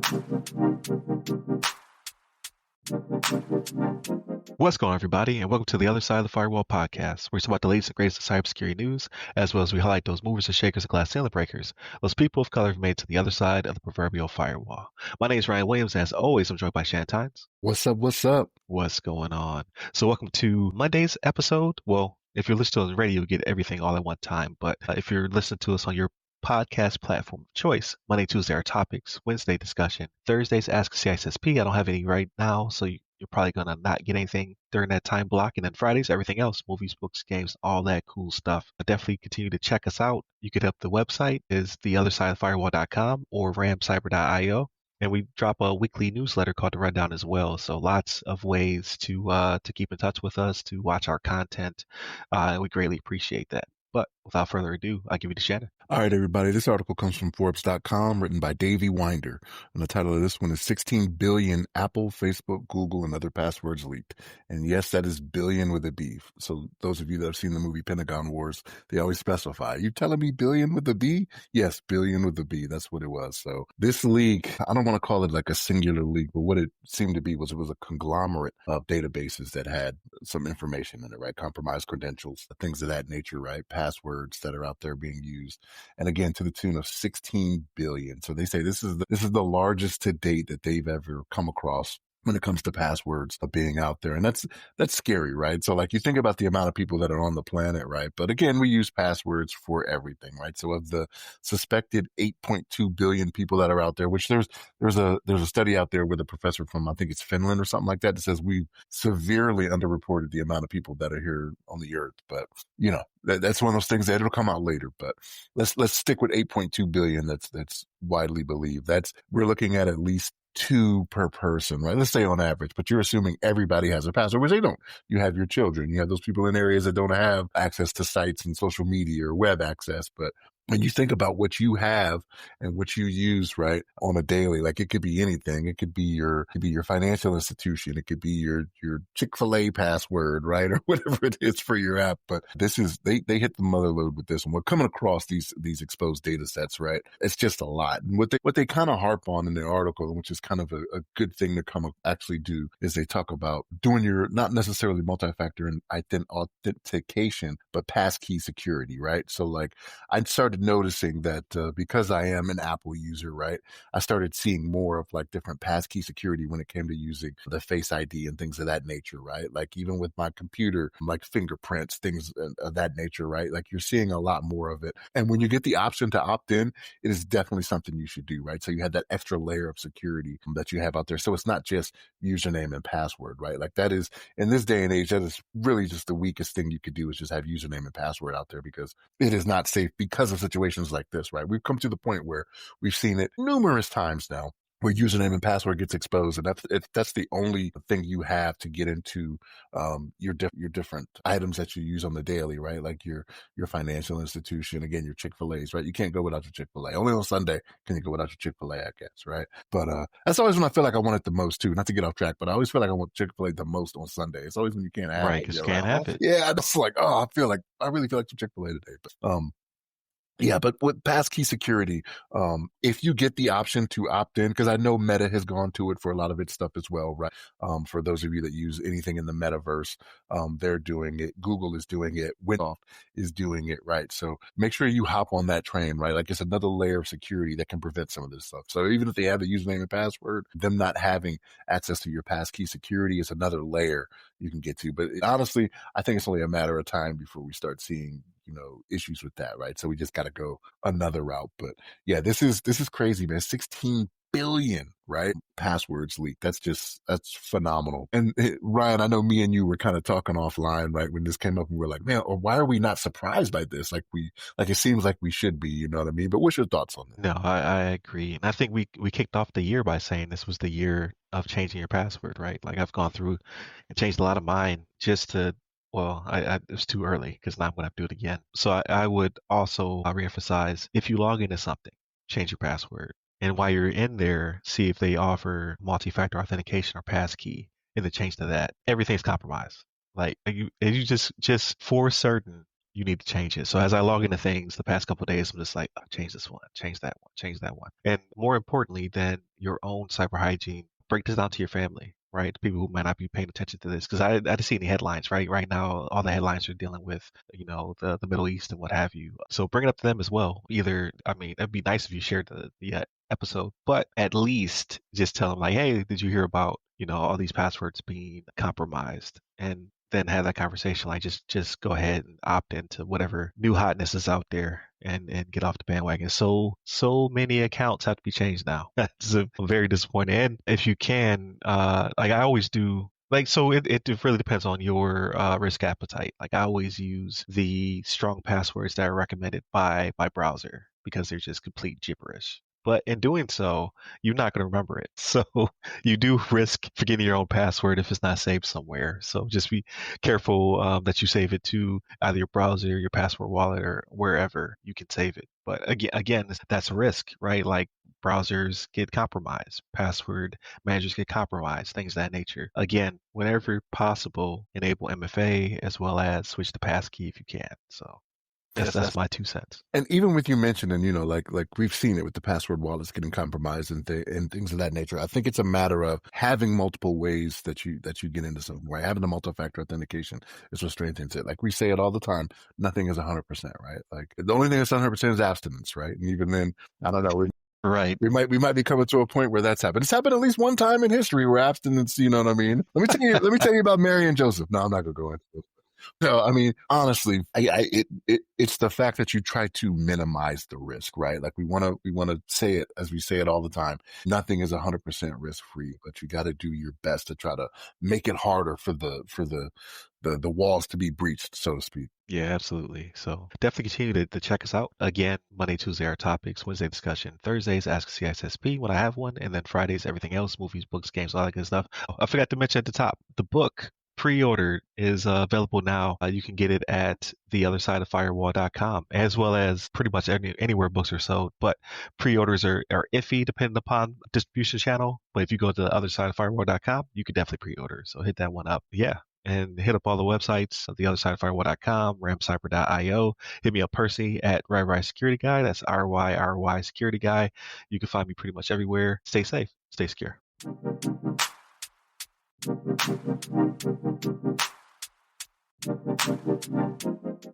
What's going on, everybody, and welcome to the other side of the Firewall podcast, where we talk about the latest and greatest of cybersecurity news, as well as we highlight those movers and shakers and glass ceiling breakers, those people of color who've made it to the other side of the proverbial firewall. My name is Ryan Williams, and as always, I'm joined by Shannon Tynes. What's up? What's up? What's going on? So welcome to Monday's episode. Well, if you're listening to it on the radio, you get everything all at one time, but if you're listening to us on your podcast platform of choice, Monday, Tuesday are topics, Wednesday discussion, Thursday's Ask CISSP. I don't have any right now, so you're probably going to not get anything during that time block. And then Fridays, everything else, movies, books, games, all that cool stuff. Definitely continue to check us out. You can hit up the website is theothersideofthefirewall.com or ramcyber.io. And we drop a weekly newsletter called The Rundown as well. So lots of ways to keep in touch with us, to watch our content. And we greatly appreciate that. But without further ado, I'll give you to Shannon. All right, everybody. This article comes from Forbes.com, written by Davey Winder. And the title of this one is 16 billion Apple, Facebook, Google, and other passwords leaked. And yes, that is billion with a B. So those of you that have seen the movie Pentagon Wars, they always specify. You telling me billion with a B? Yes, billion with a B. That's what it was. So this leak, I don't want to call it like a singular leak, but what it seemed to be was it was a conglomerate of databases that had some information in it, right? Compromised credentials, things of that nature, right? Passwords that are out there being used. And again, to the tune of 16 billion. So they say this is the largest to date that they've ever come across when it comes to passwords of being out there. And that's scary, right? So like you think about the amount of people that are on the planet, right? But again, we use passwords for everything, right? So of the suspected 8.2 billion people that are out there, which there's a study out there with a professor from, I think it's Finland or something like that says we've severely underreported the amount of people that are here on the earth. But you know, that's one of those things that it'll come out later, but let's stick with 8.2 billion. That's widely believed. We're looking at least 2 per person, right? Let's say on average, but you're assuming everybody has a password, which they don't. You have your children. You have those people in areas that don't have access to sites and social media or web access. But when you think about what you have and what you use, right, on a daily, like it could be anything. It could be your financial institution. It could be your Chick-fil-A password, right? Or whatever it is for your app. But this is, they hit the mother load with this one. We're coming across these exposed data sets, right? It's just a lot. And what they kind of harp on in the article, which is kind of a good thing to actually do, is they talk about doing your, not necessarily multi-factor and authentication, but passkey security, right? So like I started noticing that because I am an Apple user, right, I started seeing more of like different passkey security when it came to using the Face ID and things of that nature, right? Like even with my computer, like fingerprints, things of that nature, right? Like you're seeing a lot more of it. And when you get the option to opt in, it is definitely something you should do, right? So you have that extra layer of security that you have out there. So it's not just username and password, right? Like that is, in this day and age, that is really just the weakest thing you could do is just have username and password out there because it is not safe because of situations like this, right? We've come to the point where we've seen it numerous times now where username and password gets exposed. And that's the only thing you have to get into your different items that you use on the daily, right? Like your financial institution, again, your Chick-fil-A's, right? You can't go without your Chick-fil-A. Only on Sunday can you go without your Chick-fil-A, I guess, right? But that's always when I feel like I want it the most too. Not to get off track, but I always feel like I want Chick-fil-A the most on Sunday. It's always when you can't have it. Right, because you can't have it. Yeah, it's like, I really feel like some Chick-fil-A today. But yeah, but with passkey security, if you get the option to opt in, because I know Meta has gone to it for a lot of its stuff as well, right? For those of you that use anything in the metaverse, they're doing it. Google is doing it. Microsoft is doing it, right? So make sure you hop on that train, right? Like it's another layer of security that can prevent some of this stuff. So even if they have the username and password, them not having access to your passkey security is another layer you can get to. But honestly, I think it's only a matter of time before we start seeing issues with that, right? So we just got to go another route. But yeah, this is crazy, man. 16 billion, right? Passwords leaked. That's phenomenal. And Ryan, I know me and you were kind of talking offline, right? When this came up and we're like, man, or why are we not surprised by this? Like it seems like we should be, you know what I mean? But what's your thoughts on that? No, I agree. And I think we kicked off the year by saying this was the year of changing your password, right? Like I've gone through and changed a lot of mine just to, well, it was too early because now I'm going to do it again. So I would also reemphasize, if you log into something, change your password. And while you're in there, see if they offer multi-factor authentication or passkey, and then change to that. Everything's compromised. Like you just for certain, you need to change it. So as I log into things the past couple of days, I'm just like, oh, change this one, change that one, change that one. And more importantly than your own cyber hygiene, break this down to your family, right? People who might not be paying attention to this, because I didn't see any headlines, right? Right now, all the headlines are dealing with, the Middle East and what have you. So bring it up to them as well. Either, I mean, it'd be nice if you shared the episode, but at least just tell them like, hey, did you hear about, all these passwords being compromised? And then have that conversation. Like just go ahead and opt into whatever new hotness is out there and get off the bandwagon. So many accounts have to be changed now. That's very disappointing. And if you can, like I always do. Like so, it really depends on your risk appetite. Like I always use the strong passwords that are recommended by browser because they're just complete gibberish. But in doing so, you're not going to remember it. So you do risk forgetting your own password if it's not saved somewhere. So just be careful that you save it to either your browser, your password wallet, or wherever you can save it. But again, that's a risk, right? Like browsers get compromised, password managers get compromised, things of that nature. Again, whenever possible, enable MFA as well as switch to passkey if you can. So that's my 2 cents. And even with you mentioning, like we've seen it with the password wallets getting compromised and things of that nature. I think it's a matter of having multiple ways that you get into something, right? Having the multi-factor authentication is what strengthens it. Like we say it all the time, nothing is 100%, right? Like the only thing that's 100% is abstinence, right? And even then, I don't know. Right. We might be coming to a point where that's happened. It's happened at least one time in history where abstinence, you know what I mean? Let me tell you about Mary and Joseph. No, I'm not gonna go into it. No, I mean, honestly, it's the fact that you try to minimize the risk, right? Like we want to say it as we say it all the time. Nothing is 100% risk free, but you got to do your best to try to make it harder for the walls to be breached, so to speak. Yeah, absolutely. So definitely continue to check us out. Again, Monday, Tuesday, our topics, Wednesday discussion, Thursdays, Ask CISSP when I have one, and then Fridays, everything else, movies, books, games, all that good stuff. Oh, I forgot to mention at the top, the book pre-order is available now. You can get it at theothersideoffirewall.com, as well as pretty much anywhere books are sold. But pre-orders are iffy depending upon distribution channel. But if you go to theothersideoffirewall.com, you can definitely pre-order. So hit that one up. Yeah. And hit up all the websites, theothersideoffirewall.com, ramcyber.io. Hit me up personally at RY Security Guy. That's RY Security Guy. You can find me pretty much everywhere. Stay safe. Stay secure.